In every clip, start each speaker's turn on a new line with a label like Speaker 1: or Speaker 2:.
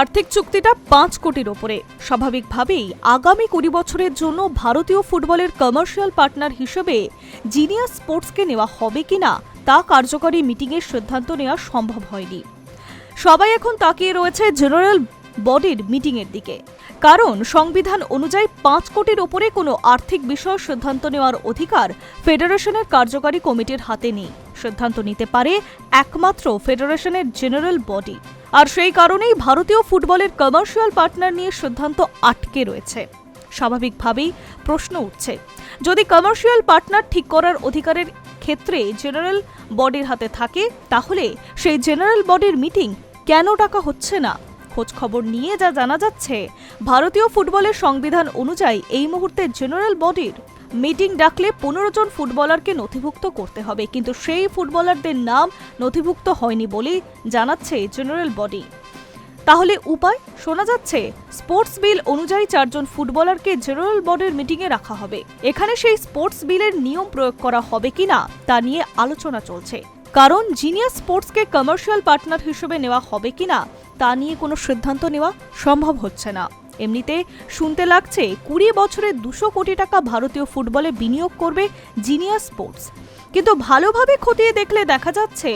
Speaker 1: আর্থিক চুক্তিটা 5 কোটির ওপরে। স্বাভাবিকভাবেই আগামী 20 বছরের জন্য ভারতীয় ফুটবলের কমার্শিয়াল পার্টনার হিসেবে জিনিয়াস স্পোর্টসকে নেওয়া হবে কিনা তা কার্যকরী মিটিংয়ের সিদ্ধান্ত নেওয়া সম্ভব হয়নি। সবাই এখন তাকিয়ে রয়েছে জেনারেল বডির মিটিংয়ের দিকে, কারণ সংবিধান অনুযায়ী 5 কোটির ওপরে কোনো আর্থিক বিষয় সিদ্ধান্ত নেওয়ার অধিকার ফেডারেশনের কার্যকরী কমিটির হাতে নেই। সিদ্ধান্ত নিতে পারে একমাত্র ফেডারেশনের জেনারেল বডি। আর সেই কারণেই ভারতীয় ফুটবলের কমার্শিয়াল পার্টনার নিয়ে সিদ্ধান্ত আটকে রয়েছে। স্বাভাবিকভাবেই প্রশ্ন উঠছে, যদি কমার্শিয়াল পার্টনার ঠিক করার অধিকারের ক্ষেত্রে জেনারেল বডির হাতে থাকে, তাহলে সেই জেনারেল বডির মিটিং কেন ডাকা হচ্ছে না? খোঁজ খবর নিয়ে যা জানা যাচ্ছে, ভারতীয় ফুটবলের সংবিধান অনুযায়ী এই মুহূর্তে জেনারেল বডির মিটিং ডাকলে 15 জন ফুটবলারকে নথিভুক্ত করতে হবে, কিন্তু সেই ফুটবলারদের নাম নথিভুক্ত হয়নি বলেই জানাচ্ছে জেনারেল বডি। তাহলে উপায়? শোনা যাচ্ছে স্পোর্টস বিল অনুযায়ী 4 জন ফুটবলারকে জেনারেল বডির মিটিংয়ে রাখা হবে। এখানে সেই স্পোর্টস বিলের নিয়ম প্রয়োগ করা হবে কিনা তা নিয়ে আলোচনা চলছে, কারণ জিনিয়াস স্পোর্টসকে কমার্শিয়াল পার্টনার হিসেবে নেওয়া হবে কিনা তা নিয়ে কোনো সিদ্ধান্ত নেওয়া সম্ভব হচ্ছে না। এমনিতে শুনতে লাগছে 20 বছরে 200 কোটি টাকা ভারতীয় ফুটবলে বিনিয়োগ করবে জিনিয়াস স্পোর্টস, কিন্তু ভালোভাবে খতিয়ে দেখলে দেখা যাচ্ছে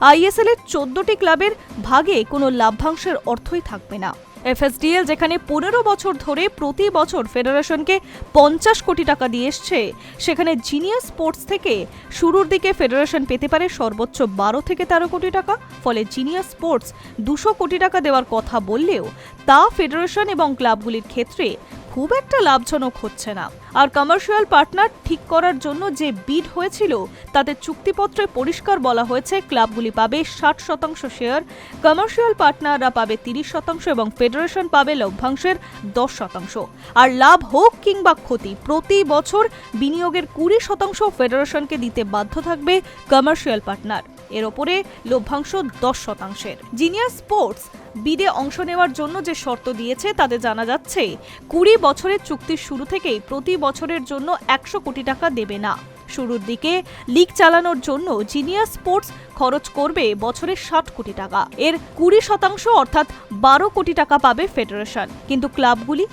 Speaker 1: আইএসএল এর 14টি ক্লাবের ভাগে কোনো লাভ্যাংশের অর্থই থাকবে না। এফএসডিএল যেখানে 15 বছর ধরে প্রতি বছর ফেডারেশনকে 50 কোটি টাকা দিয়ে এসছে, সেখানে জিনিয়াস স্পোর্টস থেকে শুরুর দিকে ফেডারেশন পেতে পারে সর্বোচ্চ 12 থেকে 13 কোটি টাকা। ফলে জিনিয়াস স্পোর্টস 200 কোটি টাকা দেওয়ার কথা বললেও তা ফেডারেশন এবং ক্লাবগুলির ক্ষেত্রে খুব একটা লাভজনক হচ্ছে না। আর কমার্শিয়াল পার্টনার ঠিক করার জন্য যে বিড হয়েছিল, তাতে চুক্তিপত্রে পরিষ্কার বলা হয়েছে ক্লাবগুলি পাবে 60% শেয়ার, কমার্শিয়াল পার্টনাররা পাবে 30% এবং ফেডারেশন পাবে লভ্যাংশের 10%। আর লাভ হোক কিংবা ক্ষতি, প্রতি বছর বিনিয়োগের 20% ফেডারেশনকে দিতে বাধ্য থাকবে কমার্শিয়াল পার্টনার। এর ওপরে লভ্যাংশ 10%। জিনিয়াস স্পোর্টস বিডে অংশ নেওয়ার জন্য যে শর্ত দিয়েছে তাতে জানা যাচ্ছে 20 বছরের চুক্তির শুরু থেকেই প্রতি বছরের জন্য 100 কোটি টাকা দেবে না। শুরুর দিকে লিগ চালানোর জন্য জিনিয়াস স্পোর্টস খরচ করবে বছরে 60 কোটি টাকা। এর 20% অর্থাৎ 12 কোটি টাকা পাবে ফেডারেশন, কিন্তু ক্লাবগুলি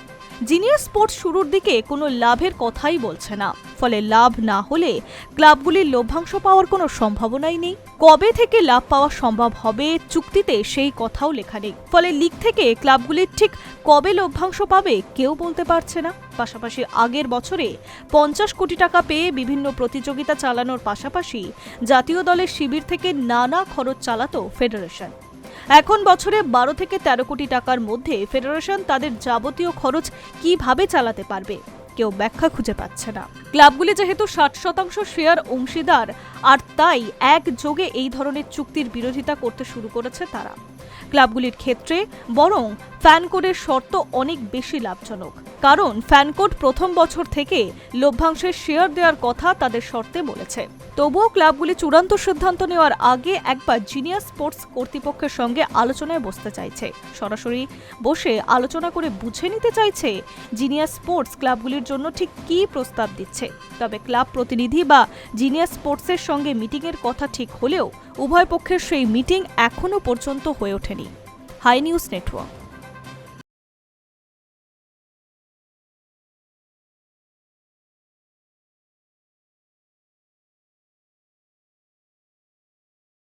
Speaker 1: জিনিয়াস স্পোর্টস শুরুর দিকে কোনো লাভের কথাই বলছে না। ফলে লাভ না হলে ক্লাবগুলির লভ্যাংশ পাওয়ার কোনো সম্ভাবনাই নেই। কবে থেকে লাভ পাওয়া সম্ভব হবে চুক্তিতে সেই কথাও লেখা নেই। ফলে লিগ থেকে ক্লাবগুলির ঠিক কবে লভ্যাংশ পাবে কেউ বলতে পারছে না। পাশাপাশি আগের বছরে 50 কোটি টাকা পেয়ে বিভিন্ন প্রতিযোগিতা চালানোর পাশাপাশি জাতীয় দলের শিবির থেকে নানা খরচ চালাতো ফেডারেশন। এখন বছরে 12 থেকে 13 কোটি টাকার মধ্যে ফেডারেশন তাদের যাবতীয় খরচ কিভাবে চালাতে পারবে, কেউ ব্যাখ্যা খুঁজে পাচ্ছে না। ক্লাবগুলি যেহেতু 60% শেয়ার অংশীদার, আর তাই একযোগে এই ধরনের চুক্তির বিরোধিতা করতে শুরু করেছে তারা। ক্লাবগুলির ক্ষেত্রে বরং ফ্যান কোডের শর্ত অনেক বেশি লাভজনক, কারণ ফ্যান কোড প্রথম বছর থেকে লভ্যাংশের শেয়ার দেওয়ার কথা তাদের শর্তে বলেছে। তবুও ক্লাবগুলি চূড়ান্ত সিদ্ধান্ত নেওয়ার আগে একবার জিনিয়াস স্পোর্টস কর্তৃপক্ষের সঙ্গে আলোচনায় বসতে চাইছে। সরাসরি বসে আলোচনা করে বুঝে নিতে চাইছে জিনিয়াস স্পোর্টস ক্লাবগুলির জন্য ঠিক কী প্রস্তাব দিচ্ছে। তবে ক্লাব প্রতিনিধি বা জিনিয়াস স্পোর্টসের সঙ্গে মিটিংয়ের কথা ঠিক হলেও উভয় পক্ষের সেই মিটিং এখনও পর্যন্ত হয়ে ওঠেনি। Hi news network.